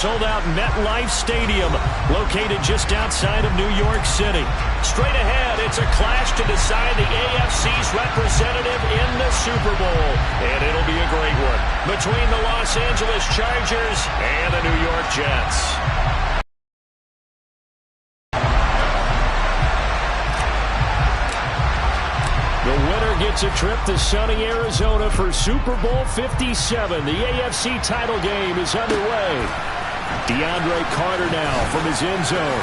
Sold out MetLife Stadium, located just outside of New York City. Straight ahead, it's a clash to decide the AFC's representative in the Super Bowl. And it'll be a great one between the Los Angeles Chargers and the New York Jets. The winner gets a trip to sunny Arizona for Super Bowl 57. The AFC title game is underway. DeAndre Carter now from his end zone.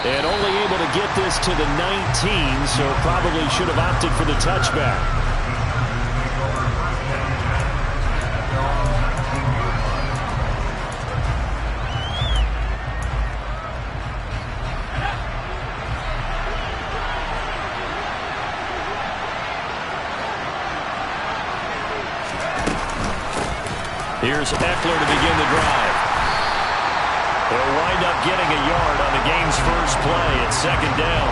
And only able to get this to the 19, so probably should have opted for the touchback. Here's Eckler to begin the drive. They'll wind up getting a yard on the game's first play at second down.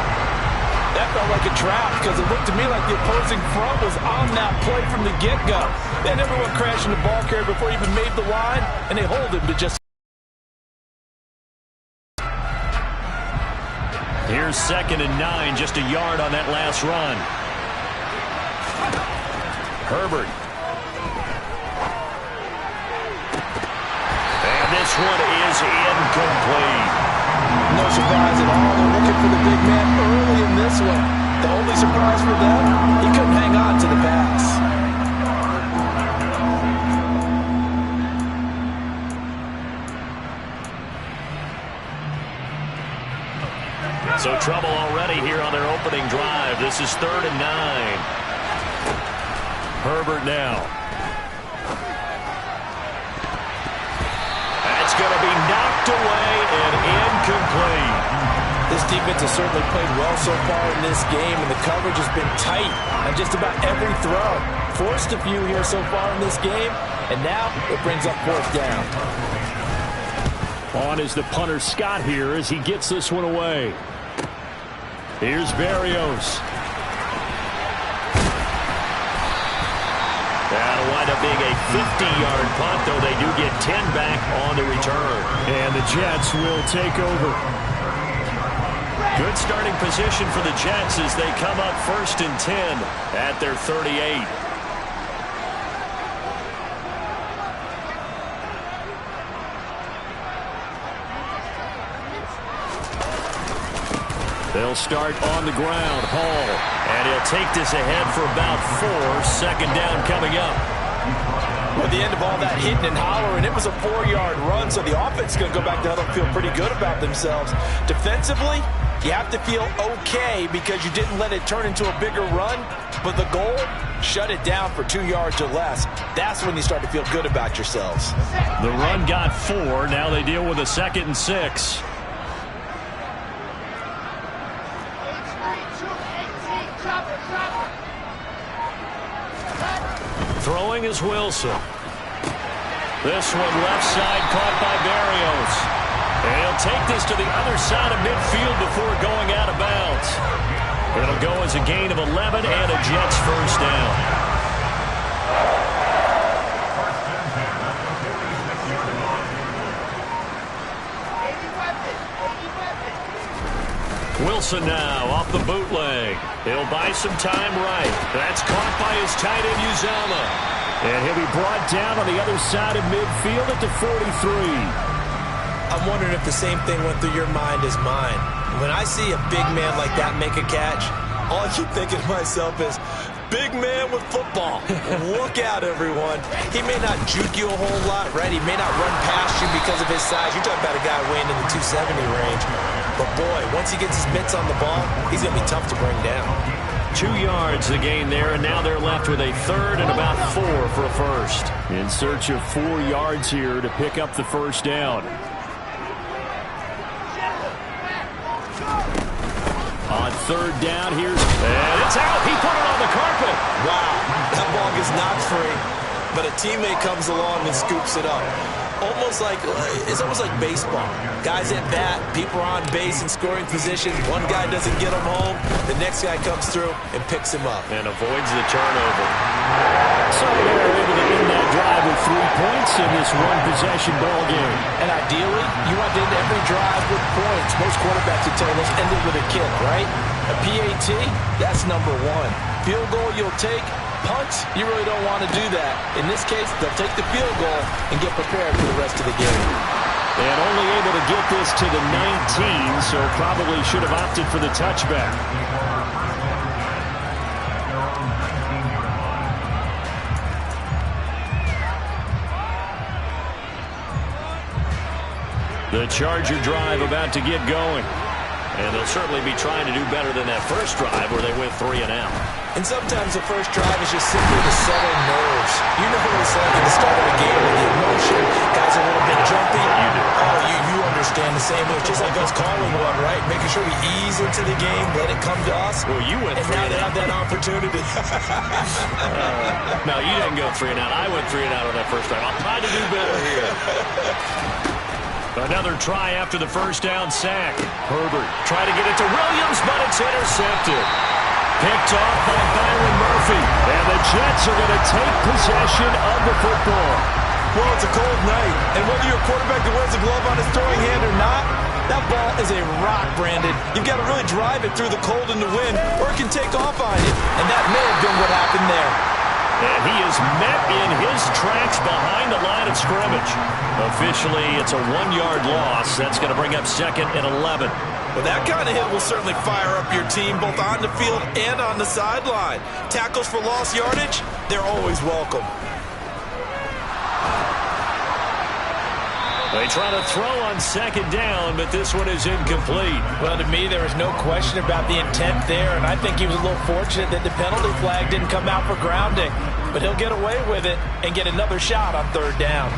That felt like a trap because it looked to me like the opposing front was on that play from the get-go. They never went crashing the ball carrier before he even made the line, and they hold him to just... Here's 2nd and 9, just a yard on that last run. Herbert. This one is incomplete. No surprise at all. They're looking for the big man early in this one. The only surprise for them, he couldn't hang on to the pass. So trouble already here on their opening drive. This is 3rd and 9. Herbert now. Going to be knocked away and incomplete. This defense has certainly played well so far in this game, and the coverage has been tight on just about every throw. Forced a few here so far in this game, and now it brings up 4th down. On is the punter Scott here as he gets this one away. Here's Berrios. That'll wind up being a 50-yard punt, though they do get 10 back on the return. And the Jets will take over. Good starting position for the Jets as they come up 1st and 10 at their 38. They'll start on the ground. Hall. And he'll take this ahead for about 4. 2nd down coming up. Well, at the end of all that hitting and hollering, it was a 4-yard run, so the offense is going to go back to huddle and feel pretty good about themselves. Defensively, you have to feel okay because you didn't let it turn into a bigger run, but the goal, shut it down for 2 yards or less. That's when you start to feel good about yourselves. The run got 4. Now they deal with a 2nd and 6. Throwing is Wilson. This one left side caught by Berrios. And he'll take this to the other side of midfield before going out of bounds. It'll go as a gain of 11 and a Jets 1st down. Wilson now off the bootleg. He'll buy some time right. That's caught by his tight end, Uzama. And he'll be brought down on the other side of midfield at the 43. I'm wondering if the same thing went through your mind as mine. When I see a big man like that make a catch, all I keep thinking to myself is, big man with football. Look out, everyone. He may not juke you a whole lot, right? He may not run past you because of his size. You're talking about a guy weighing in the 270 range. But, boy, once he gets his mitts on the ball, he's going to be tough to bring down. 2 yards the gain there, and now they're left with a 3rd and about 4 for a 1st. In search of 4 yards here to pick up the 1st down. On 3rd down, and it's out. He put it on the carpet. Wow, that ball gets knocked free, but a teammate comes along and scoops it up. Almost almost like baseball. Guys at bat, people are on base in scoring position. One guy doesn't get him home. The next guy comes through and picks him up. And avoids the turnover. So they're able to end that drive with 3 points in this one-possession ball game. And ideally, you want to end every drive with points. Most quarterbacks would tell us end it with a kick, right? A PAT, that's number one. Field goal you'll take. Punts, you really don't want to do that. In this case, they'll take the field goal and get prepared for the rest of the game. And only able to get this to the 19, so probably should have opted for the touchback. The Charger drive about to get going. And they'll certainly be trying to do better than that first drive where they went 3 and out. And sometimes the first drive is just simply to settle nerves. You know what it's like at the start of a game with the emotion. Guys are a little bit jumpy. You do. Oh, you understand the same way. Just like us calling one, right? Making sure we ease into the game, let it come to us. Well, you went 3 and out. And now they have that opportunity. No, you didn't go 3 and out. I went 3 and out on that first drive. I'll try to do better here. Another try after the first down sack. Herbert trying to get it to Williams, but it's intercepted. Picked off by Byron Murphy. And the Jets are going to take possession of the football. Well, it's a cold night. And whether you're a quarterback that wears a glove on his throwing hand or not, that ball is a rock, Brandon. You've got to really drive it through the cold and the wind, or it can take off on you. And that may have been what happened there. And he is met in his tracks behind the line of scrimmage. Officially, it's a 1-yard loss. That's going to bring up 2nd and 11. Well, that kind of hit will certainly fire up your team, both on the field and on the sideline. Tackles for lost yardage, they're always welcome. They try to throw on 2nd down, but this one is incomplete. Well, to me, there was no question about the intent there, and I think he was a little fortunate that the penalty flag didn't come out for grounding. But he'll get away with it and get another shot on 3rd down.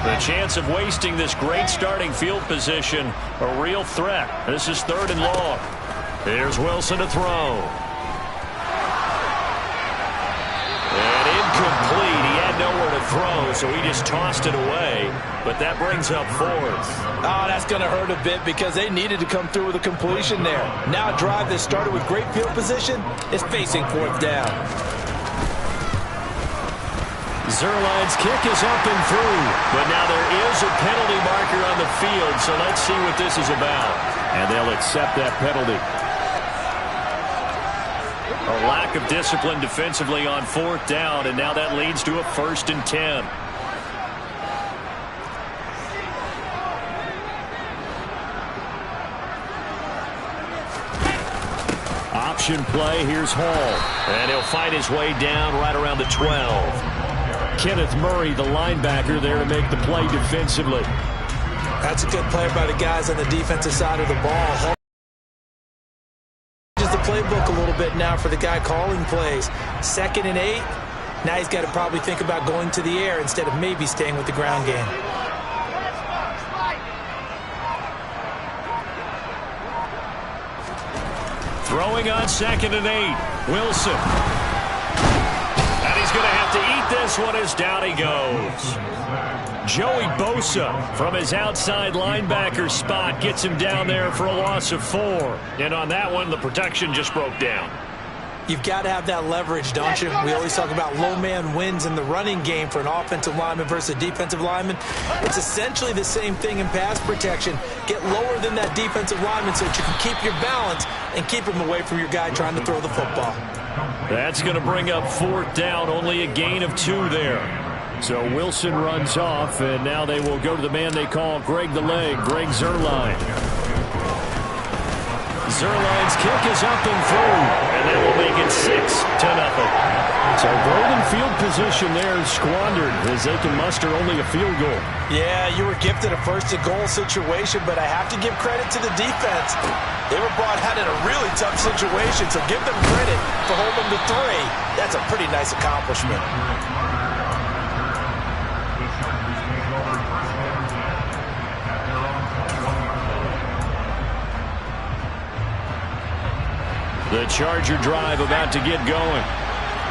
The chance of wasting this great starting field position, a real threat. This is 3rd and long. Here's Wilson to throw. And incomplete. He had nowhere to throw, so he just tossed it away. But that brings up 4th. Oh, that's going to hurt a bit because they needed to come through with a completion there. Now a drive that started with great field position is facing 4th down. Zerline's kick is up and through, but now there is a penalty marker on the field, so let's see what this is about. And they'll accept that penalty. A lack of discipline defensively on 4th down, and now that leads to a 1st and 10. Option play, here's Hall. And he'll fight his way down right around the 12. Kenneth Murray, the linebacker, there to make the play defensively. That's a good play by the guys on the defensive side of the ball. Changes the playbook a little bit now for the guy calling plays. 2nd and 8. Now he's got to probably think about going to the air instead of maybe staying with the ground game. Throwing on 2nd and 8. Wilson. And he's going to have to eat this one as down he goes. Joey Bosa from his outside linebacker spot gets him down there for a loss of 4. And on that one, the protection just broke down. You've got to have that leverage, don't you? We always talk about low man wins in the running game for an offensive lineman versus a defensive lineman. It's essentially the same thing in pass protection. Get lower than that defensive lineman so that you can keep your balance and keep him away from your guy trying to throw the football. That's going to bring up 4th down, only a gain of 2 there. So Wilson runs off, and now they will go to the man they call Greg the Leg, Greg Zuerlein. Zuerlein's kick is up and through, and that will make it 6-0. So golden field position there squandered as they can muster only a field goal. Yeah, you were gifted a 1st-and-goal situation, but I have to give credit to the defense. They were brought out in a really tough situation, so give them credit for holding them to 3. That's a pretty nice accomplishment. The Charger drive about to get going.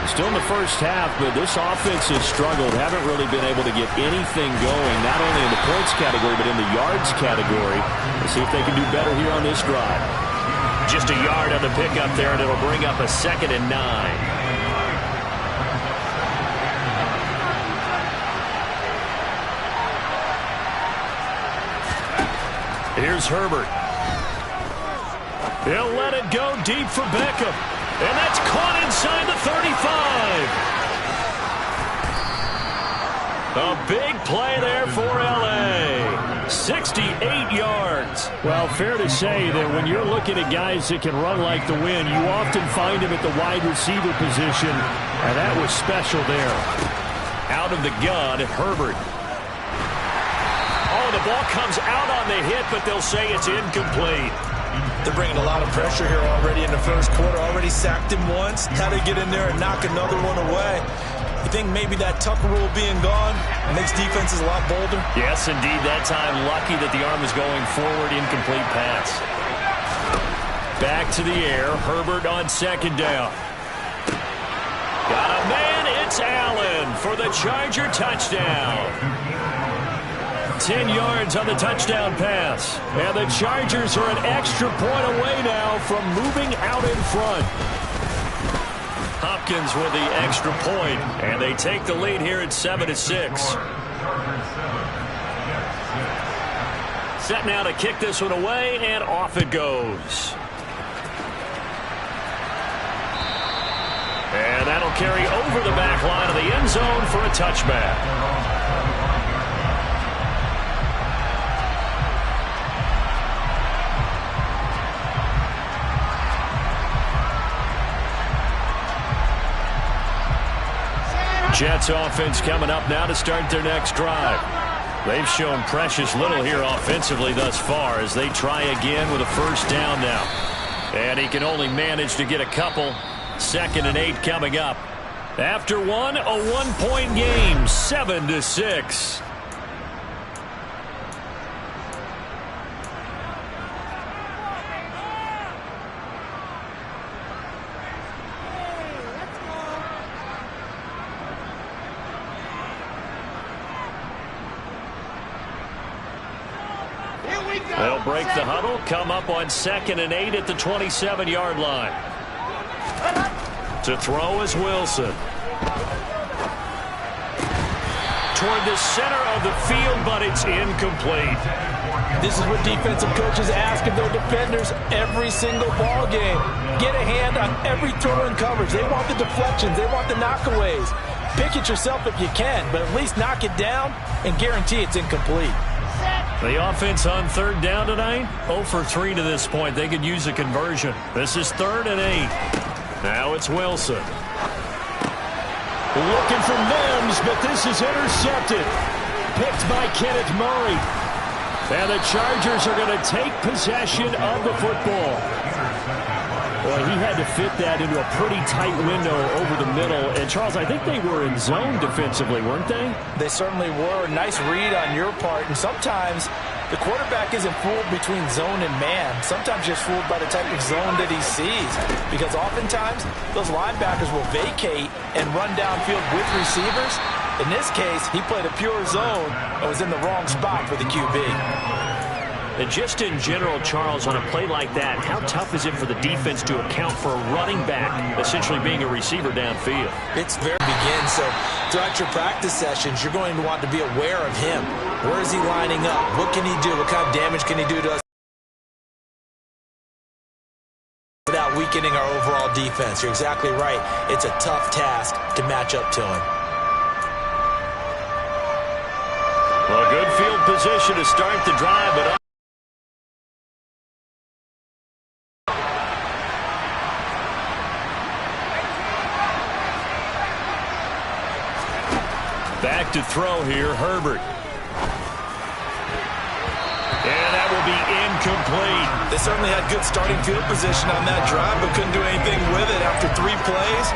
Still in the first half, but this offense has struggled. Haven't really been able to get anything going, not only in the points category, but in the yards category. Let's see if they can do better here on this drive. Just a yard on the pickup there, and it'll bring up a 2nd and 9. Here's Herbert. He'll let it go deep for Beckham. And that's caught inside the 35. A big play there for L.A. 68 yards. Well, fair to say that when you're looking at guys that can run like the wind, you often find him at the wide receiver position, and that was special there. Out of the gun, Herbert. Oh, the ball comes out on the hit, but they'll say it's incomplete. They're bringing a lot of pressure here already in the first quarter. Already sacked him once. How to get in there and knock another one away. You think maybe that Tucker rule being gone makes defenses a lot bolder? Yes, indeed. That time, lucky that the arm was going forward. Incomplete pass. Back to the air. Herbert on 2nd down. Got a man. It's Allen for the Charger touchdown. 10 yards on the touchdown pass. And the Chargers are an extra point away now from moving out in front. Hopkins with the extra point, and they take the lead here at 7-6. Set now to kick this one away, and off it goes. And that'll carry over the back line of the end zone for a touchback. Jets offense coming up now to start their next drive. They've shown precious little here offensively thus far as they try again with a first down now. And he can only manage to get a couple. 2nd and 8 coming up. After one, a 1-point game, 7-6. They'll break the huddle, come up on 2nd and 8 at the 27-yard line. To throw is Wilson. Toward the center of the field, but it's incomplete. This is what defensive coaches ask of their defenders every single ball game. Get a hand on every throw in coverage. They want the deflections. They want the knockaways. Pick it yourself if you can, but at least knock it down and guarantee it's incomplete. The offense on 3rd down tonight, 0 for 3 to this point. They could use a conversion. This is 3rd and 8. Now it's Wilson. Looking for Mims, but this is intercepted. Picked by Kenneth Murray. And the Chargers are going to take possession of the football. Well, he had to fit that into a pretty tight window over the middle. And, Charles, I think they were in zone defensively, weren't they? They certainly were. Nice read on your part. And sometimes the quarterback isn't fooled between zone and man. Sometimes just fooled by the type of zone that he sees. Because oftentimes, those linebackers will vacate and run downfield with receivers. In this case, he played a pure zone and was in the wrong spot for the QB. And just in general, Charles, on a play like that, how tough is it for the defense to account for a running back essentially being a receiver downfield? It's very begin. So throughout your practice sessions, you're going to want to be aware of him. Where is he lining up? What can he do? What kind of damage can he do to us without weakening our overall defense? You're exactly right. It's a tough task to match up to him. Well, good field position to start the drive, but back to throw here, Herbert. And that will be incomplete. They certainly had good starting field position on that drive, but couldn't do anything with it after 3 plays.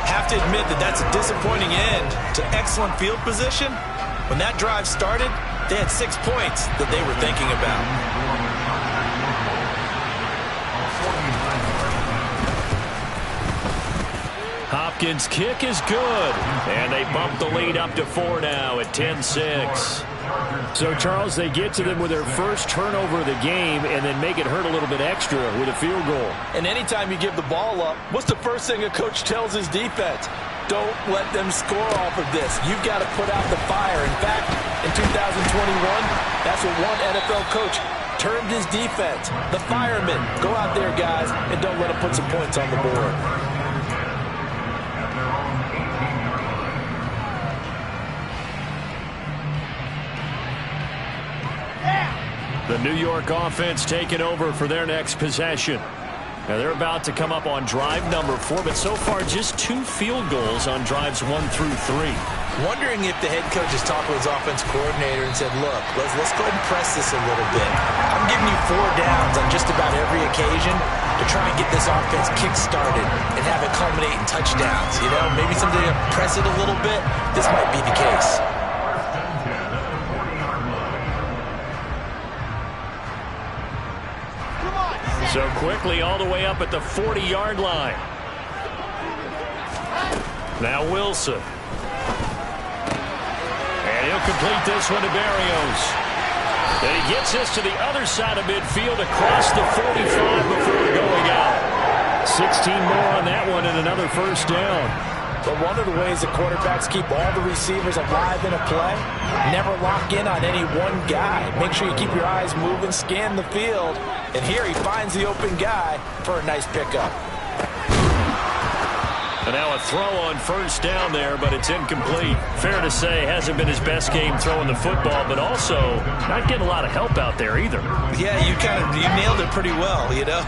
Have to admit that that's a disappointing end to excellent field position. When that drive started, they had 6 points that they were thinking about. Haskins' kick is good. And they bump the lead up to 4 now at 10-6. So, Charles, they get to them with their first turnover of the game and then make it hurt a little bit extra with a field goal. And anytime you give the ball up, what's the first thing a coach tells his defense? Don't let them score off of this. You've got to put out the fire. In fact, in 2021, that's what one NFL coach termed his defense. The firemen. Go out there, guys, and don't let them put some points on the board. The New York offense taking over for their next possession. Now they're about to come up on drive number 4, but so far just 2 field goals on drives 1 through 3. Wondering if the head coach has talked to his offense coordinator and said, look, let's go ahead and press this a little bit. I'm giving you 4 downs on just about every occasion to try and get this offense kick-started and have it culminate in touchdowns. You know, maybe something to press it a little bit. This might be the case. So quickly all the way up at the 40-yard line. Now Wilson. And he'll complete this one to Berrios. Then he gets this to the other side of midfield across the 45 before going out. 16 more on that one and another first down. But one of the ways that quarterbacks keep all the receivers alive in a play, never lock in on any one guy. Make sure you keep your eyes moving, scan the field. And here he finds the open guy for a nice pickup. And now a throw on first down there, but it's incomplete. Fair to say, hasn't been his best game throwing the football, but also not getting a lot of help out there either. Yeah, you nailed it pretty well, you know.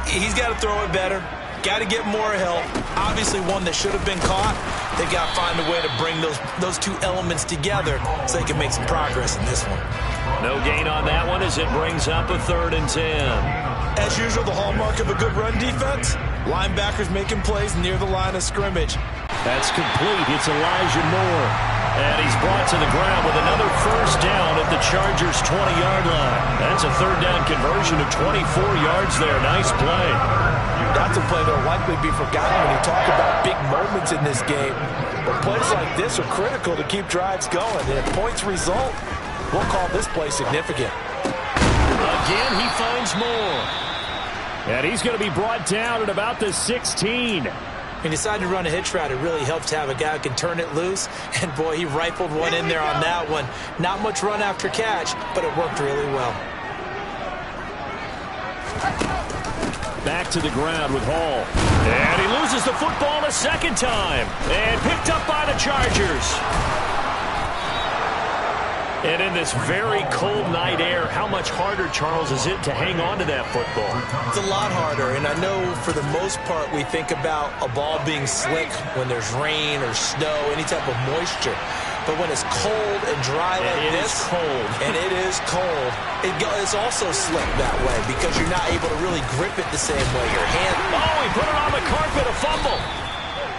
He's got to throw it better. Got to get more help. Obviously one that should have been caught. They've got to find a way to bring those 2 elements together so they can make some progress in this one. No gain on that one as it brings up a 3rd and 10. As usual, the hallmark of a good run defense, linebackers making plays near the line of scrimmage. That's complete. It's Elijah Moore. And he's brought to the ground with another first down at the Chargers' 20-yard line. That's a 3rd down conversion of 24 yards there. Nice play. That's a play that will likely be forgotten when you talk about big moments in this game. But plays like this are critical to keep drives going. And if points result, we'll call this play significant. Again, he finds Moore. And he's going to be brought down at about the 16. He decided to run a hitch route. It really helped to have a guy who can turn it loose. And, boy, he rifled one in there on that one. Not much run after catch, but it worked really well. Back to the ground with Hall. And he loses the football a second time. And picked up by the Chargers. And in this very cold night air, how much harder, Charles, is it to hang on to that football? It's a lot harder, and I know for the most part we think about a ball being slick when there's rain or snow, any type of moisture. But when it's cold and dry like this, and it is cold, it's also slick that way because you're not able to really grip it the same way. Your hand, he put it on the carpet, a fumble.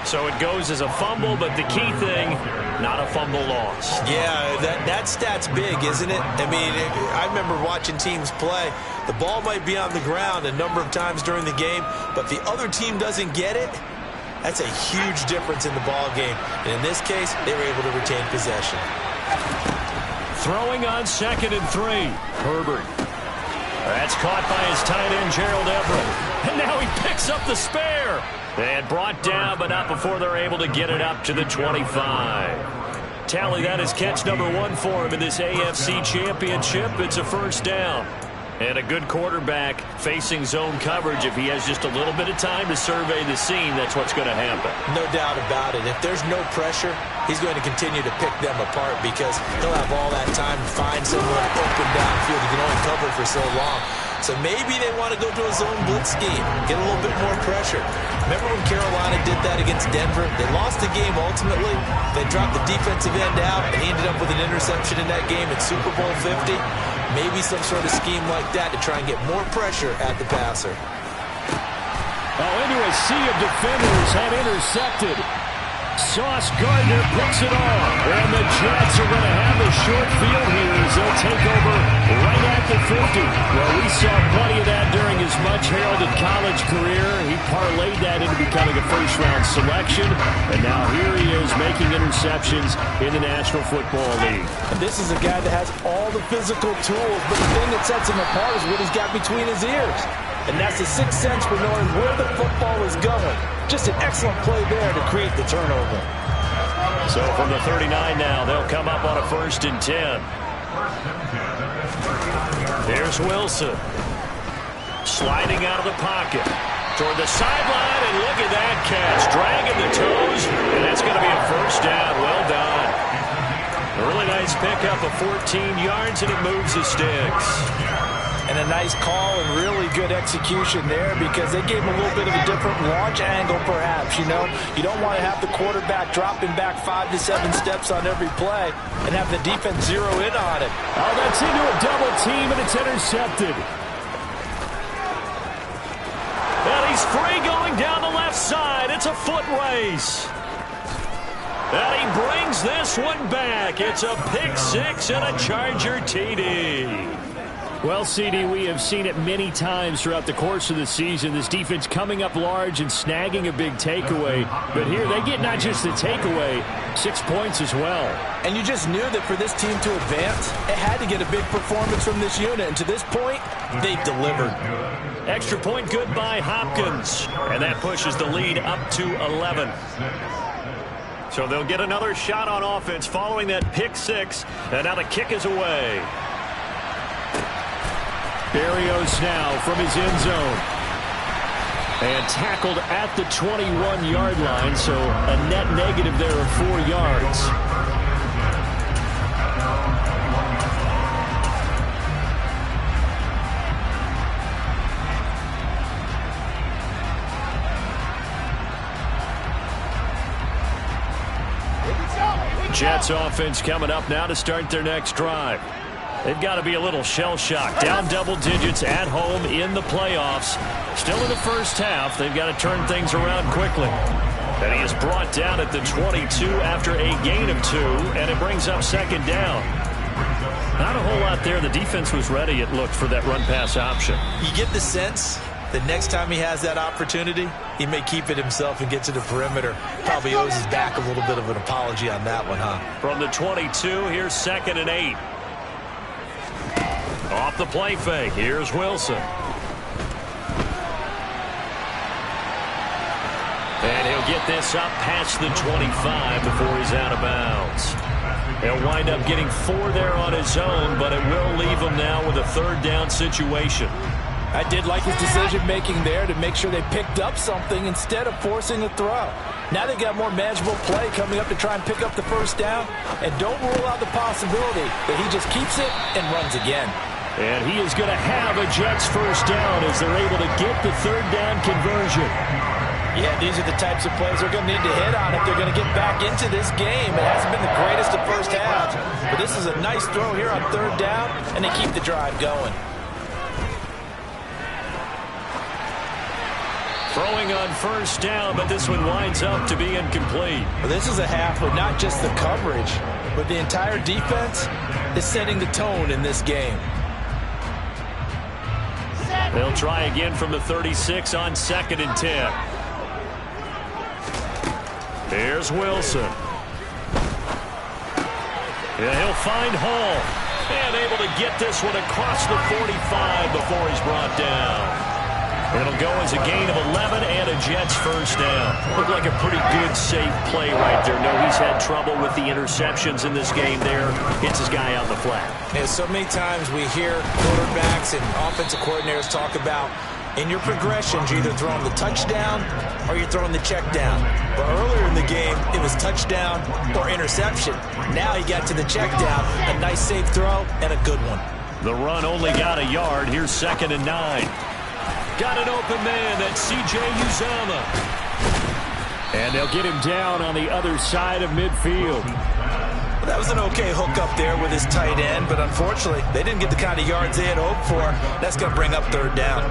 So it goes as a fumble, but the key thing, not a fumble loss. Yeah, that stat's big, isn't it? I mean, I remember watching teams play. The ball might be on the ground a number of times during the game, but if the other team doesn't get it, that's a huge difference in the ball game. And in this case, they were able to retain possession. Throwing on 2nd and 3. Herbert. That's caught by his tight end, Gerald Everett. And now he picks up the spare. And brought down, but not before they're able to get it up to the 25. Tally, that is catch number 1 for him in this AFC Championship. It's a first down. And a good quarterback facing zone coverage. If he has just a little bit of time to survey the scene, that's what's going to happen. No doubt about it. If there's no pressure, he's going to continue to pick them apart because he'll have all that time to find someone open downfield. He can only cover for so long. So maybe they want to go to a zone blitz scheme, get a little bit more pressure. Remember when Carolina did that against Denver? They lost the game ultimately. They dropped the defensive end out, and he ended up with an interception in that game at Super Bowl 50. Maybe some sort of scheme like that to try and get more pressure at the passer. Into a sea of defenders had intercepted. Sauce Gardner picks it off. And the Jets are going to have the short field here as they'll take over right at the 50. Well, we saw plenty of that during his much heralded college career. He parlayed that into becoming a first-round selection, and now here he is making interceptions in the National Football League. And this is a guy that has all the physical tools, but the thing that sets him apart is what he's got between his ears. And that's the sixth sense for knowing where the football is going. Just an excellent play there to create the turnover. So from the 39 now, they'll come up on a 1st and 10. There's Wilson. Sliding out of the pocket. Toward the sideline, and look at that catch. Dragging the toes, and that's going to be a 1st down. Well done. A really nice pickup of 14 yards, and it moves the sticks. And a nice call and really good execution there because they gave him a little bit of a different launch angle perhaps, you know. You don't want to have the quarterback dropping back 5 to 7 steps on every play and have the defense zero in on it. Oh, that's into a double team, and it's intercepted. And he's free going down the left side. It's a foot race. And he brings this one back. It's a pick 6 and a Charger TD. Well, CD, we have seen it many times throughout the course of the season. This defense coming up large and snagging a big takeaway. But here they get not just the takeaway, 6 points as well. And you just knew that for this team to advance, it had to get a big performance from this unit. And to this point, they've delivered. Extra point good by Hopkins. And that pushes the lead up to 11. So they'll get another shot on offense following that pick 6. And now the kick is away. Berrios now from his end zone. And tackled at the 21-yard line, so a net negative there of 4 yards. Jets offense coming up now to start their next drive. They've got to be a little shell-shocked. Down double digits at home in the playoffs. Still in the first half. They've got to turn things around quickly. And he is brought down at the 22 after a gain of 2, and it brings up 2nd down. Not a whole lot there. The defense was ready, it looked, for that run-pass option. You get the sense that next time he has that opportunity, he may keep it himself and get to the perimeter. Probably owes his back a little bit of an apology on that one, huh? From the 22, here's 2nd and 8. Off the play fake, here's Wilson. And he'll get this up past the 25 before he's out of bounds. He'll wind up getting 4 there on his own, but it will leave him now with a 3rd down situation. I did like his decision-making there to make sure they picked up something instead of forcing a throw. Now they got more manageable play coming up to try and pick up the 1st down, and don't rule out the possibility that he just keeps it and runs again. And he is going to have a Jets 1st down as they're able to get the 3rd down conversion. Yeah, these are the types of plays they're going to need to hit on if they're going to get back into this game. It hasn't been the greatest of first halves, but this is a nice throw here on 3rd down, and they keep the drive going. Throwing on 1st down, but this one winds up to be incomplete. Well, this is a half with not just the coverage, but the entire defense is setting the tone in this game. They'll try again from the 36 on 2nd and 10. Here's Wilson. Yeah, he'll find Hall. And able to get this one across the 45 before he's brought down. It'll go as a gain of 11 and a Jets 1st down. Looked like a pretty good, safe play right there. No, he's had trouble with the interceptions in this game there. Hits his guy out in the flat. Yeah, so many times we hear quarterbacks and offensive coordinators talk about in your progressions, you're either throwing the touchdown or you're throwing the check down. But earlier in the game, it was touchdown or interception. Now he got to the check down, a nice safe throw, and a good one. The run only got a yard. Here's 2nd and 9. Got an open man. That's C.J. Uzomah. And they'll get him down on the other side of midfield. Well, that was an okay hook up there with his tight end, but unfortunately, they didn't get the kind of yards they had hoped for. That's going to bring up 3rd down.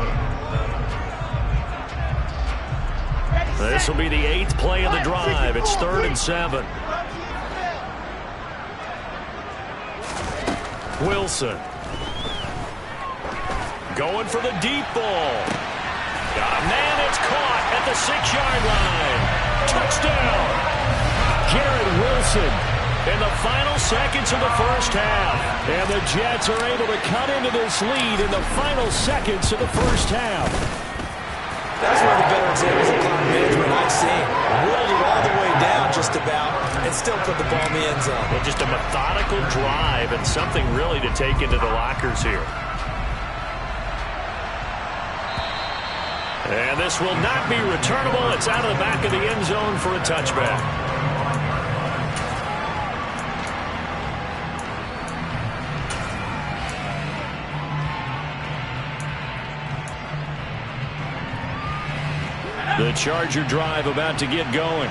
This will be the 8th play of the drive. It's 3rd and 7. Wilson. Going for the deep ball. Man, it's caught at the 6-yard line. Touchdown. Garrett Wilson in the final seconds of the first half. And the Jets are able to cut into this lead in the final seconds of the first half. That's one of the better examples of clock management I've seen. Rolled it all the way down just about and still put the ball in the end zone. Well, just a methodical drive and something really to take into the lockers here. And this will not be returnable. It's out of the back of the end zone for a touchback. The Charger drive about to get going.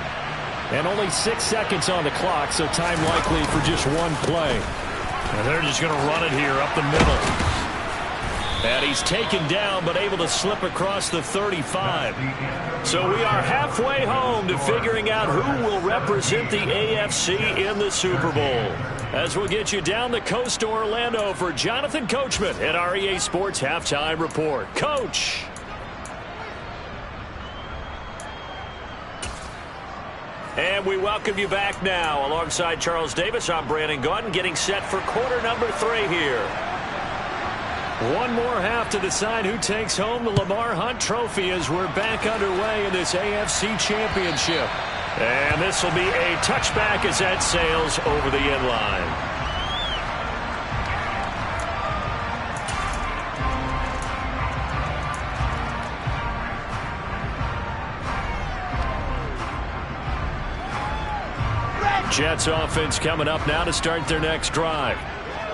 And only 6 seconds on the clock, so time likely for just one play. And they're just going to run it here up the middle. And he's taken down, but able to slip across the 35. So we are halfway home to figuring out who will represent the AFC in the Super Bowl. As we'll get you down the coast to Orlando for Jonathan Coachman at our EA Sports Halftime Report. Coach. And we welcome you back now. Alongside Charles Davis, I'm Brandon Gaudin, getting set for quarter number 3 here. One more half to decide who takes home the Lamar Hunt Trophy as we're back underway in this AFC Championship. And this will be a touchback as that sails over the end line. Jets offense coming up now to start their next drive.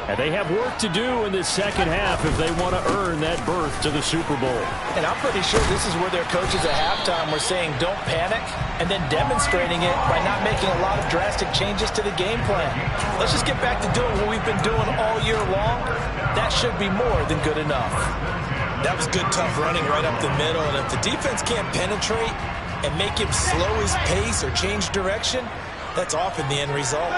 And they have work to do in this second half if they want to earn that berth to the Super Bowl. And I'm pretty sure this is where their coaches at halftime were saying don't panic and then demonstrating it by not making a lot of drastic changes to the game plan. Let's just get back to doing what we've been doing all year long. That should be more than good enough. That was good, tough running right up the middle. And if the defense can't penetrate and make him slow his pace or change direction, that's often the end result.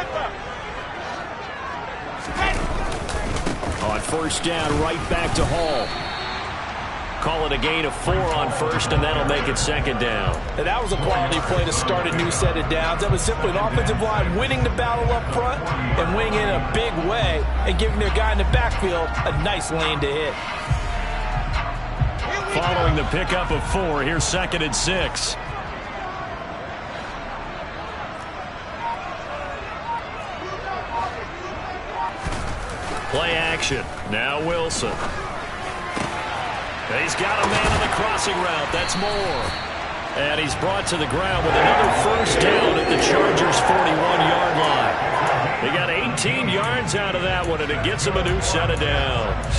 On first down, right back to Hall. Call it a gain of 4 on first, and that'll make it second down. And that was a quality play to start a new set of downs. That was simply an offensive line winning the battle up front and winning it in a big way and giving their guy in the backfield a nice lane to hit. Following the pickup of 4, here's 2nd and 6. Play action. Now Wilson. He's got a man on the crossing route. That's Moore. And he's brought to the ground with another first down at the Chargers' 41-yard line. They got 18 yards out of that one, and it gets him a new set of downs.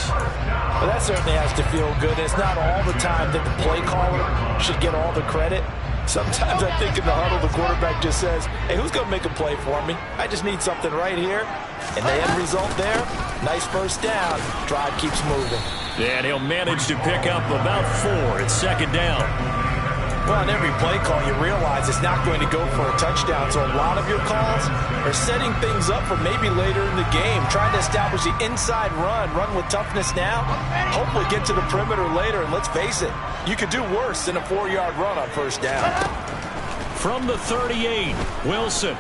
Well, that certainly has to feel good. It's not all the time that the play caller should get all the credit. Sometimes I think in the huddle, the quarterback just says, hey, who's going to make a play for me? I just need something right here. And the end result there, nice first down. Drive keeps moving. And he'll manage to pick up about 4. It's second down. Well, on every play call, you realize it's not going to go for a touchdown. So a lot of your calls are setting things up for maybe later in the game, trying to establish the inside run with toughness now, hopefully get to the perimeter later. And let's face it, you could do worse than a 4-yard run on first down. From the 38, Wilson.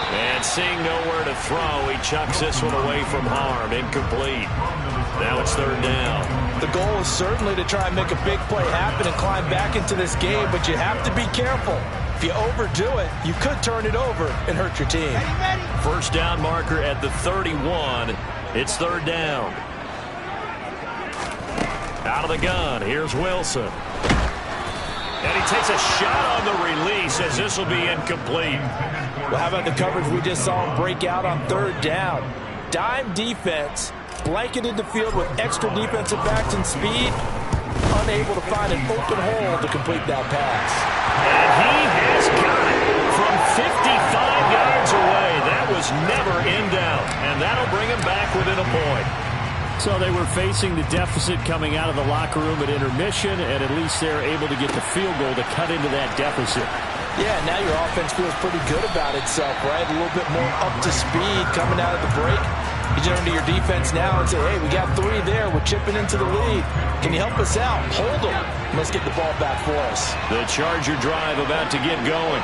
And seeing nowhere to throw, he chucks this one away from harm. Incomplete. Now it's third down. The goal is certainly to try and make a big play happen and climb back into this game, but you have to be careful. If you overdo it, you could turn it over and hurt your team. First down marker at the 31. It's third down. Out of the gun, here's Wilson. And he takes a shot on the release as this will be incomplete. Well, how about the coverage we just saw him break out on third down? Dime defense, blanketed the field with extra defensive backs and speed, unable to find an open hole to complete that pass. And he has got it from 55 yards away. That was never in doubt, and that'll bring him back within a point. So they were facing the deficit coming out of the locker room at intermission, and at least they're able to get the field goal to cut into that deficit. Yeah, now your offense feels pretty good about itself, right? A little bit more up to speed coming out of the break. You turn to your defense now and say, hey, we got 3 there. We're chipping into the lead. Can you help us out? Hold them. Let's get the ball back for us. The Charger drive about to get going.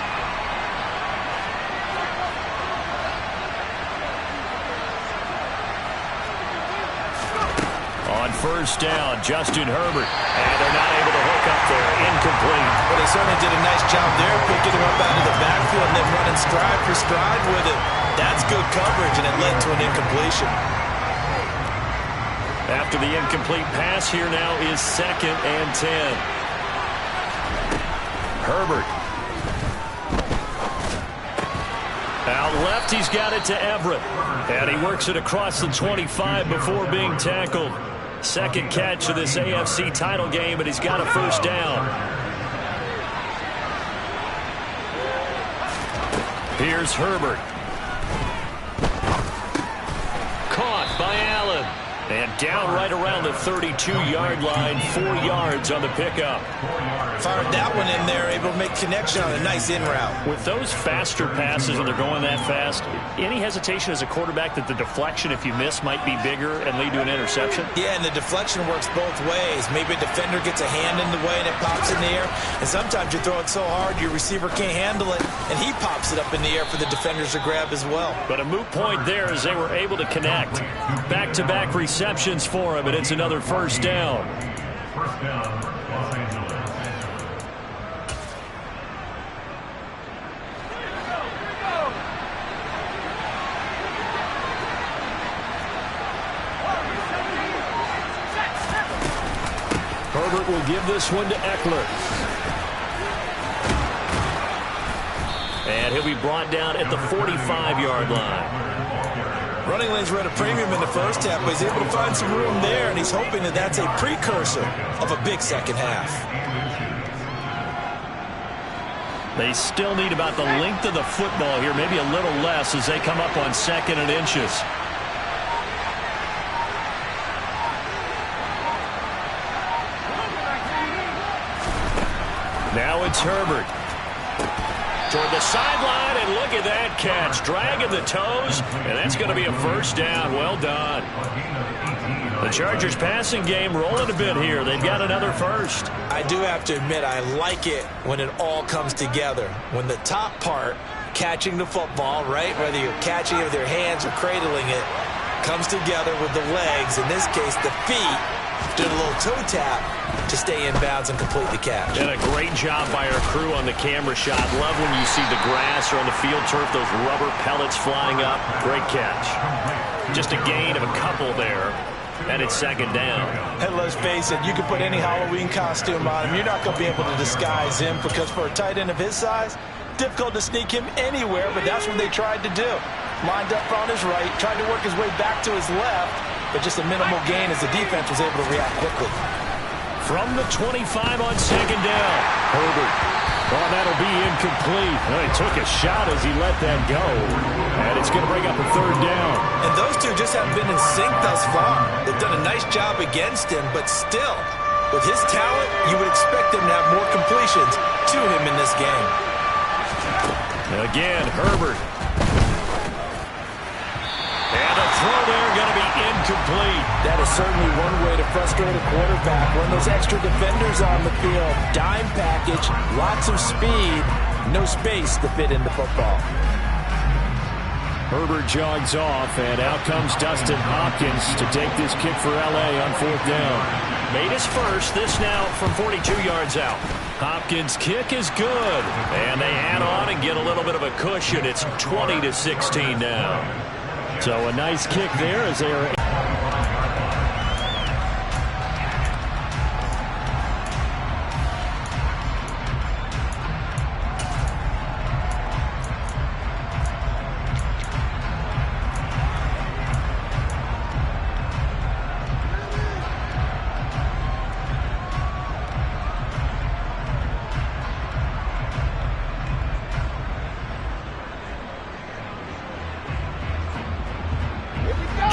On first down, Justin Herbert. And they're not able to hook up there. Incomplete. Well, they certainly did a nice job there, picking him up out of the backfield and then running stride for stride with it. That's good coverage, and it led to an incompletion. After the incomplete pass, here now is 2nd and 10. Herbert. Out left, he's got it to Everett. And he works it across the 25 before being tackled. Second catch of this AFC title game, and he's got a first down. Here's Herbert. Caught by Allen. And down right around the 32-yard line, 4 yards on the pickup. Fired that one in there, able to make connection on a nice in route. With those faster passes when they're going that fast, any hesitation as a quarterback that the deflection, if you miss, might be bigger and lead to an interception? Yeah, and the deflection works both ways. Maybe a defender gets a hand in the way and it pops in the air. And sometimes you throw it so hard your receiver can't handle it, and he pops it up in the air for the defenders to grab as well. But a moot point there as they were able to connect. Back-to-back receptions for him, and it's another first down. First down, Los Angeles. Herbert will give this one to Eckler. And he'll be brought down at the 45-yard line. Running lanes were at a premium in the first half, but he's able to find some room there, and he's hoping that that's a precursor of a big second half. They still need about the length of the football here, maybe a little less as they come up on 2nd and inches. Now it's Herbert. Toward the sideline, and look at that catch. Dragging the toes, and that's going to be a first down. Well done. The Chargers passing game rolling a bit here. They've got another first. I do have to admit, I like it when it all comes together. When the top part, catching the football, right, whether you're catching it with your hands or cradling it, comes together with the legs, in this case the feet, doing a little toe tap to stay in bounds and complete the catch. And a great job by our crew on the camera shot. Love when you see the grass or on the field turf, those rubber pellets flying up. Great catch. Just a gain of a couple there, and it's 2nd down. And let's face it, you can put any Halloween costume on him. You're not going to be able to disguise him, because for a tight end of his size, difficult to sneak him anywhere, but that's what they tried to do. Lined up on his right, tried to work his way back to his left, but just a minimal gain as the defense was able to react quickly. From the 25 on 2nd down, Herbert. Oh, that'll be incomplete. Well, he took a shot as he let that go, and it's going to bring up a 3rd down. And those two just haven't been in sync thus far. They've done a nice job against him, but still, with his talent, you would expect him to have more completions to him in this game. Again, Herbert. And a throw there going to be incomplete. That is certainly one way to frustrate a quarterback. Run those extra defenders on the field. Dime package, lots of speed, no space to fit into football. Herbert jogs off, and out comes Dustin Hopkins to take this kick for L.A. on 4th down. Made his first, this now from 42 yards out. Hopkins' kick is good, and they add on and get a little bit of a cushion. It's 20-16 now. So a nice kick there as they are...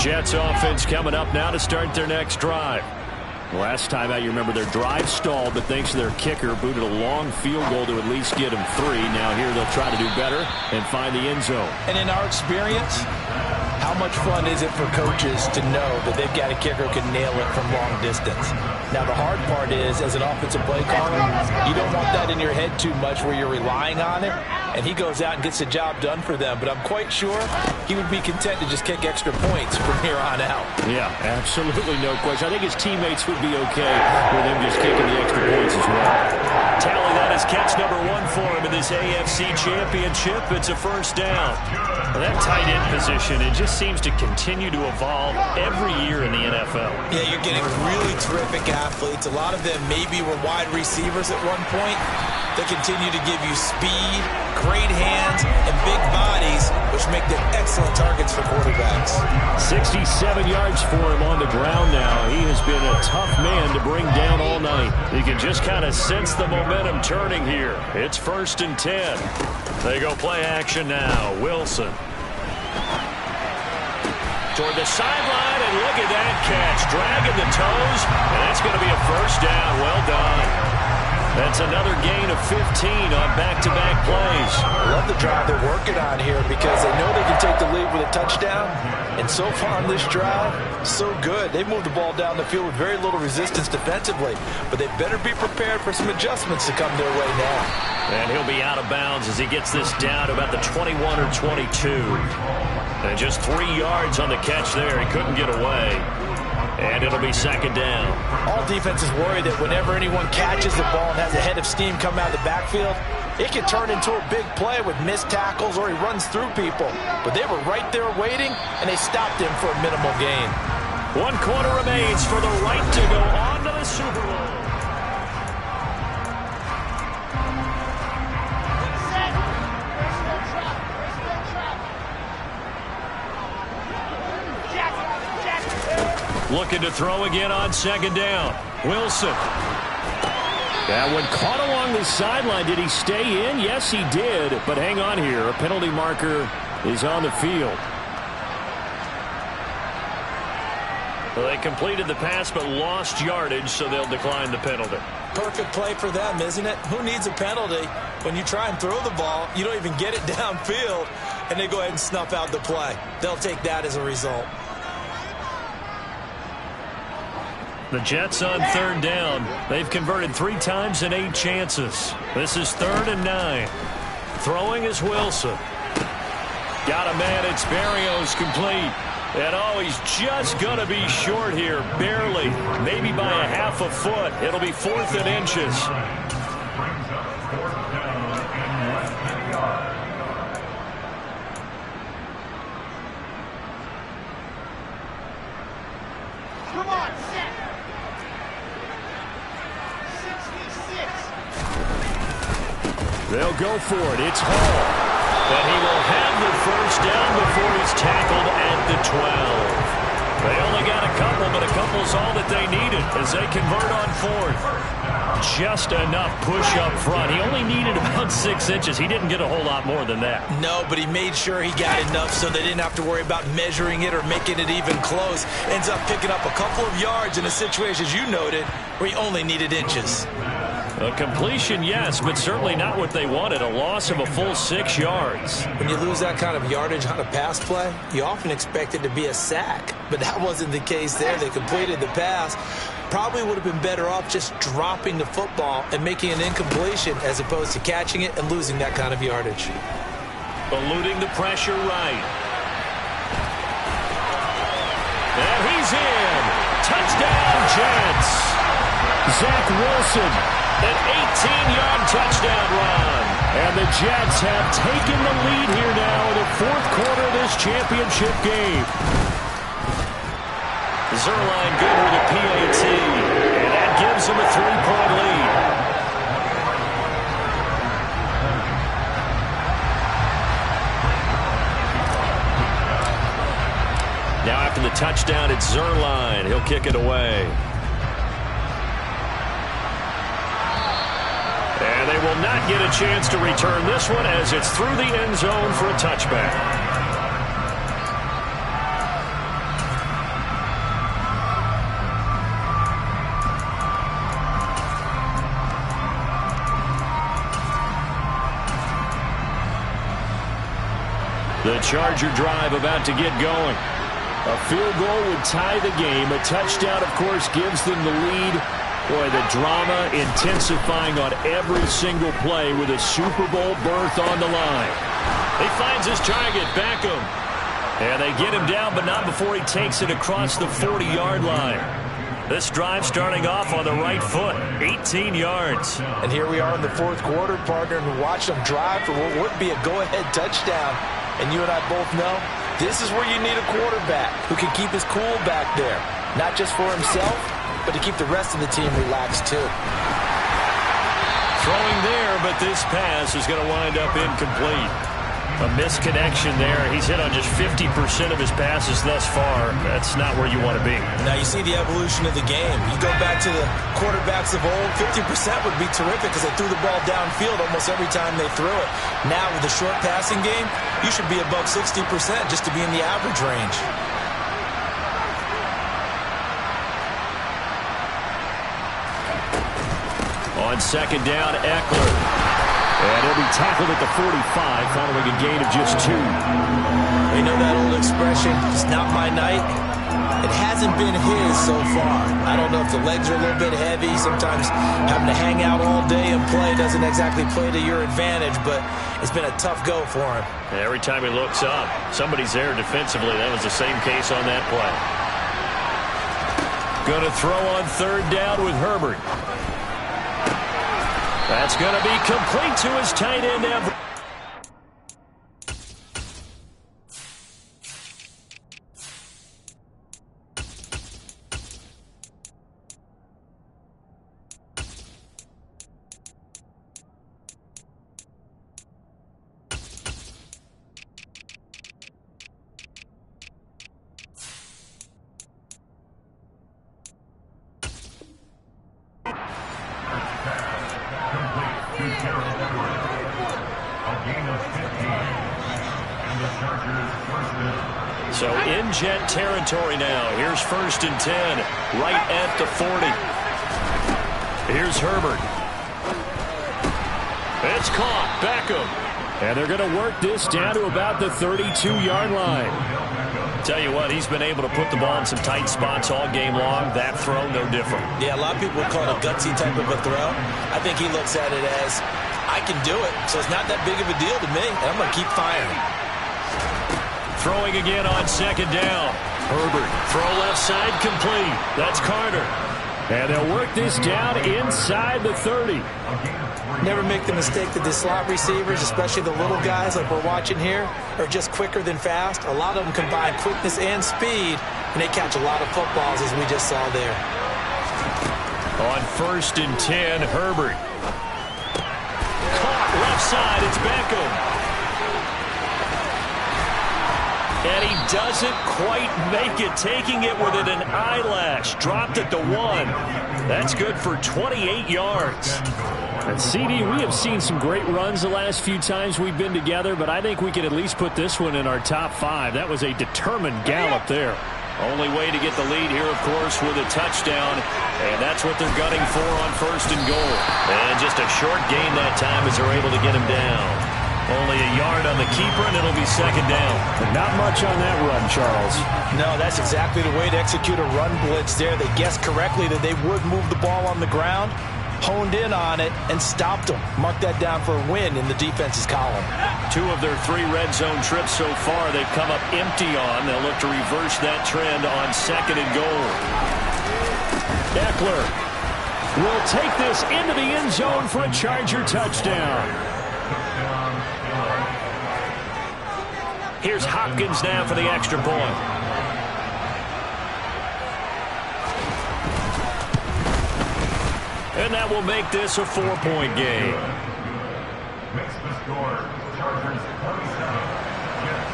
Jets offense coming up now to start their next drive. Last time out, you remember their drive stalled, but thanks to their kicker, booted a long field goal to at least get them 3. Now here they'll try to do better and find the end zone. And in our experience, how much fun is it for coaches to know that they've got a kicker who can nail it from long distance? Now, the hard part is, as an offensive play caller, you don't want that in your head too much where you're relying on it, and he goes out and gets the job done for them. But I'm quite sure he would be content to just kick extra points from here on out. Yeah, absolutely no question. I think his teammates would be okay with him just kicking the extra points as well. Tally that as catch number 1 for him in this AFC Championship. It's a first down. Well, that tight end position, it just seems to continue to evolve every year in the NFL. Yeah, you're getting really terrific athletes. A lot of them maybe were wide receivers at one point. They continue to give you speed, great hands, and big bodies, which make them excellent targets for quarterbacks. 67 yards for him on the ground now. He has been a tough man to bring down all night. You can just kind of sense the momentum turning here. It's 1st and 10. They go play action now. Wilson. Toward the sideline, and look at that catch. Dragging the toes, and that's going to be a first down. Well done. That's another gain of 15 on back-to-back plays. I love the drive they're working on here because they know they can take the lead with a touchdown. And so far on this drive, so good. They've moved the ball down the field with very little resistance defensively. But they better be prepared for some adjustments to come their way now. And he'll be out of bounds as he gets this down to about the 21 or 22. And just 3 yards on the catch there. He couldn't get away. And it'll be 2nd down. All defenses worry that whenever anyone catches the ball and has a head of steam come out of the backfield, it can turn into a big play with missed tackles or he runs through people. But they were right there waiting, and they stopped him for a minimal gain. 1 quarter remains for the right to go on to the Super Bowl. Looking to throw again on 2nd down. Wilson. That one caught along the sideline. Did he stay in? Yes, he did. But hang on here. A penalty marker is on the field. Well, they completed the pass but lost yardage, so they'll decline the penalty. Perfect play for them, isn't it? Who needs a penalty when you try and throw the ball, you don't even get it downfield, and they go ahead and snuff out the play. They'll take that as a result. The Jets on 3rd down. They've converted 3 times in 8 chances. This is 3rd and 9. Throwing is Wilson. Got a man. It's Berrios complete. And oh, he's just going to be short here. Barely. Maybe by a half a foot. It'll be 4th and inches. Come on, set. They'll go for it. It's Hall. But he will have the first down before he's tackled at the 12. They only got a couple, but a couple's all that they needed as they convert on 4th. Just enough push up front. He only needed about 6 inches. He didn't get a whole lot more than that. No, but he made sure he got enough so they didn't have to worry about measuring it or making it even close. Ends up picking up a couple of yards in a situation, as you noted, where he only needed inches. A completion, yes, but certainly not what they wanted. A loss of a full 6 yards. When you lose that kind of yardage on a pass play, you often expect it to be a sack. But that wasn't the case there. They completed the pass. Probably would have been better off just dropping the football and making an incompletion as opposed to catching it and losing that kind of yardage. Eluding the pressure right. And he's in. Touchdown, Jets. Zach Wilson, an 18-yard touchdown run. And the Jets have taken the lead here now in the 4th quarter of this championship game. Zerline good with a PAT, and that gives them a 3-point lead. Now after the touchdown, it's Zerline. He'll kick it away. And they will not get a chance to return this one as it's through the end zone for a touchback. The The Charger drive about to get going. A field goal would tie the game. A touchdown, of course, gives them the lead. Boy, the drama intensifying on every single play with a Super Bowl berth on the line. He finds his target, Beckham. And they get him down, but not before he takes it across the 40-yard line. This drive starting off on the right foot, 18 yards. And here we are in the fourth quarter, partner, and watch them drive for what would be a go-ahead touchdown. And you and I both know this is where you need a quarterback who can keep his cool back there. Not just for himself, but to keep the rest of the team relaxed too. Throwing there, but this pass is going to wind up incomplete. A misconnection there. He's hit on just 50% of his passes thus far. That's not where you want to be. Now you see the evolution of the game. You go back to the quarterbacks of old, 50% would be terrific because they threw the ball downfield almost every time they threw it. Now with the short passing game, you should be above 60% just to be in the average range. On second down, Eckler. And he'll be tackled at the 45 following a gain of just 2. You know that old expression, it's not my night? It hasn't been his so far. I don't know if the legs are a little bit heavy. Sometimes having to hang out all day and play doesn't exactly play to your advantage, but it's been a tough go for him. Every time he looks up, somebody's there defensively. That was the same case on that play. Going to throw on third down with Herbert. That's going to be complete to his tight end, Everett. So in Jet territory now. Here's 1st and 10, right at the 40. Here's Herbert. It's caught. Beckham. And they're going to work this down to about the 32-yard line. Tell you what, he's been able to put the ball in some tight spots all game long. That throw, no different. Yeah, a lot of people would call it a gutsy type of a throw. I think he looks at it as, I can do it, so it's not that big of a deal to me, and I'm going to keep firing. Throwing again on second down. Herbert, throw left side, complete. That's Carter. And they'll work this down inside the 30. Never make the mistake that the slot receivers, especially the little guys like we're watching here, are just quicker than fast. A lot of them combine quickness and speed, and they catch a lot of footballs, as we just saw there. On 1st and 10, Herbert. Caught left side, it's Beckham. And he doesn't quite make it, taking it within an eyelash. Dropped it to 1. That's good for 28 yards. And CD, we have seen some great runs the last few times we've been together, but I think we can at least put this one in our top 5. That was a determined gallop there. Only way to get the lead here, of course, with a touchdown. And that's what they're gunning for on 1st and goal. And just a short gain that time as they're able to get him down. Only a yard on the keeper, and it'll be second down. But not much on that run, Charles. No, that's exactly the way to execute a run blitz there. They guessed correctly that they would move the ball on the ground, honed in on it, and stopped them. Mark that down for a win in the defense's column. 2 of their 3 red zone trips so far they've come up empty on. They'll look to reverse that trend on second and goal. Eckler will take this into the end zone for a Charger touchdown. Here's Hopkins now for the extra point. And that will make this a 4-point game. Makes the score Chargers 27, Jets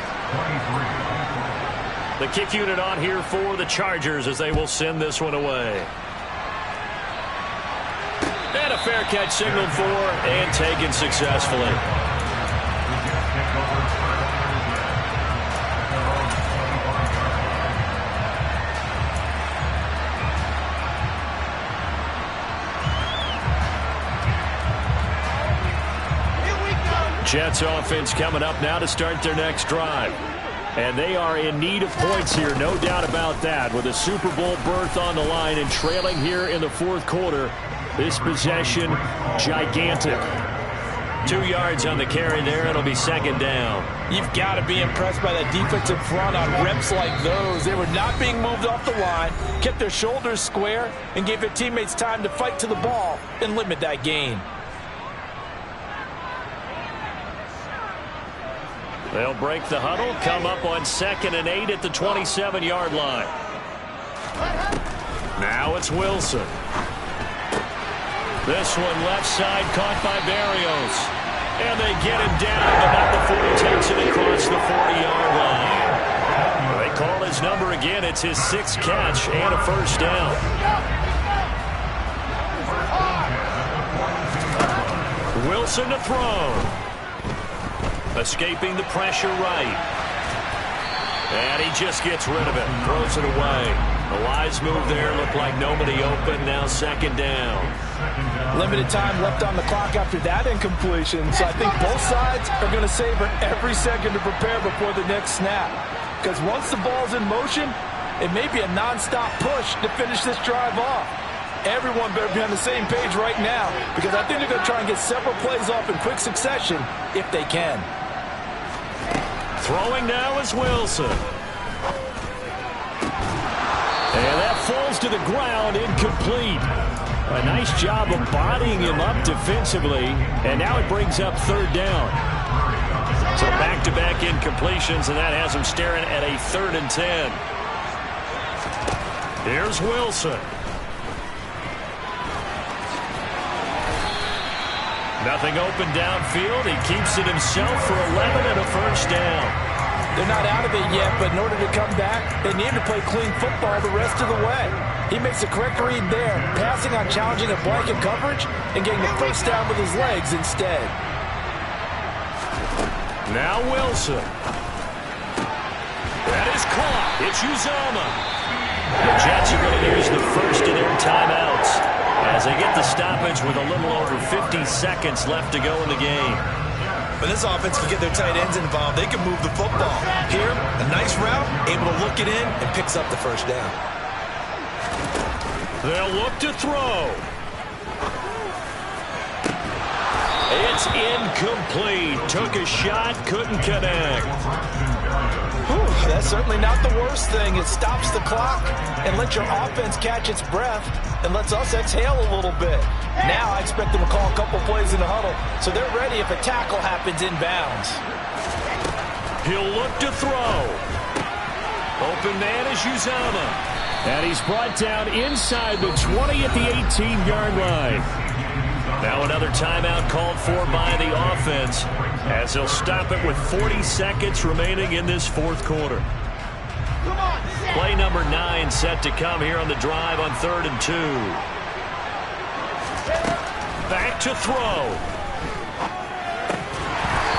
23. The kick unit on here for the Chargers as they will send this one away. And a fair catch signaled for and taken successfully. Jets offense coming up now to start their next drive. And they are in need of points here, no doubt about that. With a Super Bowl berth on the line and trailing here in the fourth quarter, this possession gigantic. 2 yards on the carry there. It'll be second down. You've got to be impressed by that defensive front on reps like those. They were not being moved off the line, kept their shoulders square, and gave their teammates time to fight to the ball and limit that gain. They'll break the huddle, come up on 2nd and 8 at the 27-yard line. Now it's Wilson. This one left side caught by Barrios. And they get him down, but not before he takes it across the 40-yard line. They call his number again. It's his 6th catch and a first down. Wilson to throw. Escaping the pressure right. And he just gets rid of it. Throws it away. A wise move there. Looked like nobody open. Now second down. Limited time left on the clock after that incompletion. So I think both sides are going to savor every second to prepare before the next snap. Because once the ball's in motion, it may be a nonstop push to finish this drive off. Everyone better be on the same page right now, because I think they're going to try and get several plays off in quick succession if they can. Throwing now is Wilson. And that falls to the ground, incomplete. A nice job of bodying him up defensively, and now it brings up third down. So back-to-back incompletions, and that has him staring at a 3rd and 10. Here's Wilson. Nothing open downfield. He keeps it himself for 11 and a first down. They're not out of it yet, but in order to come back, they need to play clean football the rest of the way. He makes the correct read there, passing on challenging a blanket coverage and getting the first down with his legs instead. Now Wilson. That is caught. It's Uzomah. The Jets are going to use the first of their timeouts as they get the stoppage with a little over 50 seconds left to go in the game. When this offense can get their tight ends involved, they can move the football. Here, a nice route, able to look it in, and picks up the first down. They'll look to throw. It's incomplete. Took a shot, couldn't connect. Whew, that's certainly not the worst thing. It stops the clock and lets your offense catch its breath and lets us exhale a little bit. Now I expect them to call a couple plays in the huddle, so they're ready if a tackle happens inbounds. He'll look to throw. Open man is Uzomah. And he's brought down inside the 20 at the 18-yard line. Now another timeout called for by the offense as they'll stop it with 40 seconds remaining in this fourth quarter. Play number 9 set to come here on the drive on 3rd and 2. Back to throw.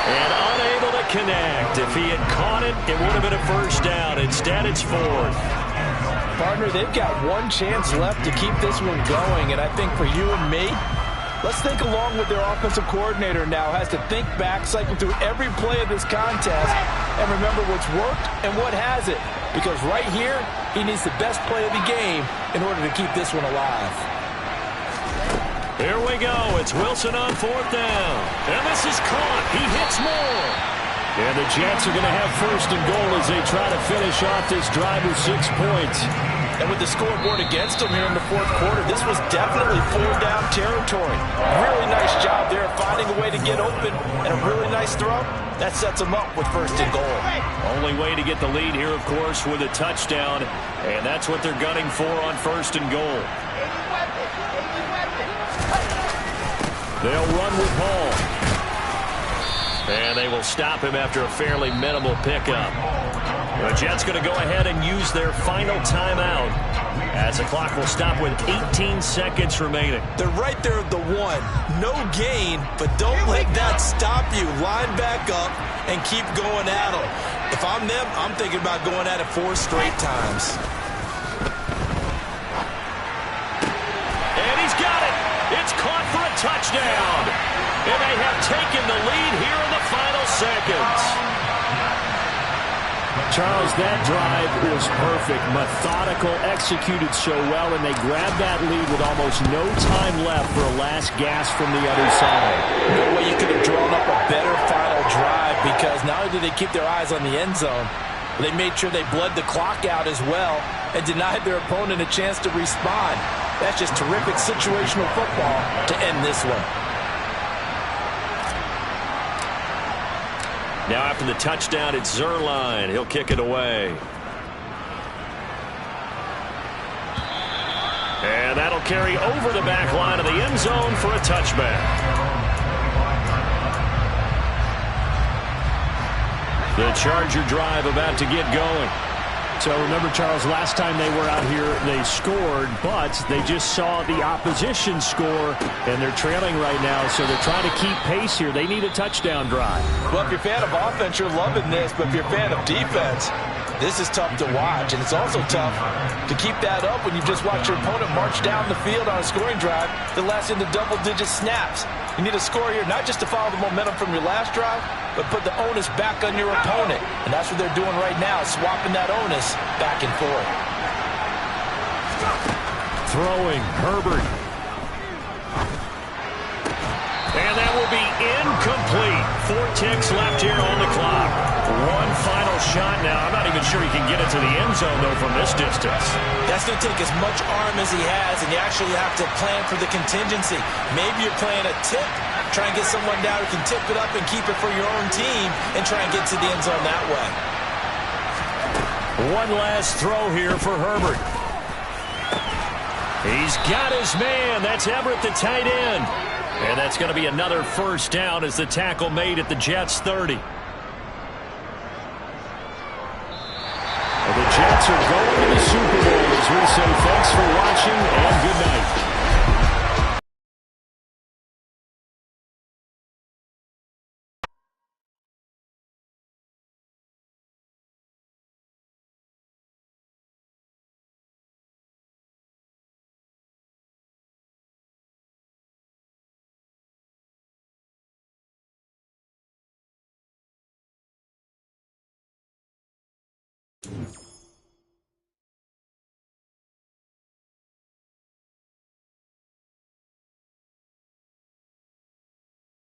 And unable to connect. If he had caught it, it would have been a first down. Instead, it's 4th. Partner, they've got one chance left to keep this one going, and I think for you and me, let's think along with their offensive coordinator now. Has to think back, cycle through every play of this contest, and remember what's worked and what hasn't. Because right here, he needs the best play of the game in order to keep this one alive. Here we go. It's Wilson on 4th down. And this is caught. He hits more. And the Jets are going to have 1st and goal as they try to finish off this drive with 6 points. And with the scoreboard against them here in the fourth quarter, this was definitely 4-down territory. Really nice job there finding a way to get open and a really nice throw. That sets them up with 1st and goal. Only way to get the lead here, of course, with a touchdown. And that's what they're gunning for on 1st and goal. They'll run with Hall. And they will stop him after a fairly minimal pickup. The Jets going to go ahead and use their final timeout as the clock will stop with 18 seconds remaining. They're right there at the 1. No gain, but don't let that stop you. Line back up and keep going at them. If I'm them, I'm thinking about going at it 4 straight times. And he's got it. It's caught for a touchdown. And they have taken the lead here in the seconds. Charles, that drive was perfect. Methodical, executed so well, and they grabbed that lead with almost no time left for a last gasp from the other side. No way you could have drawn up a better final drive, because not only did they keep their eyes on the end zone, they made sure they bled the clock out as well and denied their opponent a chance to respond. That's just terrific situational football to end this one. Now after the touchdown, it's Zuerlein. He'll kick it away. And that'll carry over the back line of the end zone for a touchback. The Charger drive about to get going. So remember, Charles, last time they were out here, they scored, but they just saw the opposition score, and they're trailing right now, so they're trying to keep pace here. They need a touchdown drive. Well, if you're a fan of offense, you're loving this, but if you're a fan of defense, this is tough to watch, and it's also tough to keep that up when you just watch your opponent march down the field on a scoring drive that lasts into double-digit snaps. You need a score here, not just to follow the momentum from your last drive, but put the onus back on your opponent. And that's what they're doing right now, swapping that onus back and forth. Throwing, Herbert. And that will be incomplete. 4 ticks left here on the clock. One final shot now. I'm not even sure he can get it to the end zone, though, from this distance. That's going to take as much arm as he has, and you actually have to plan for the contingency. Maybe you're playing a tip. Try and get someone down who can tip it up and keep it for your own team and try and get to the end zone that way. One last throw here for Herbert. He's got his man. That's Everett, the tight end. And that's going to be another first down as the tackle made at the Jets' 30. Well, the Jets are going to the Super Bowl as we say thanks for watching and good night.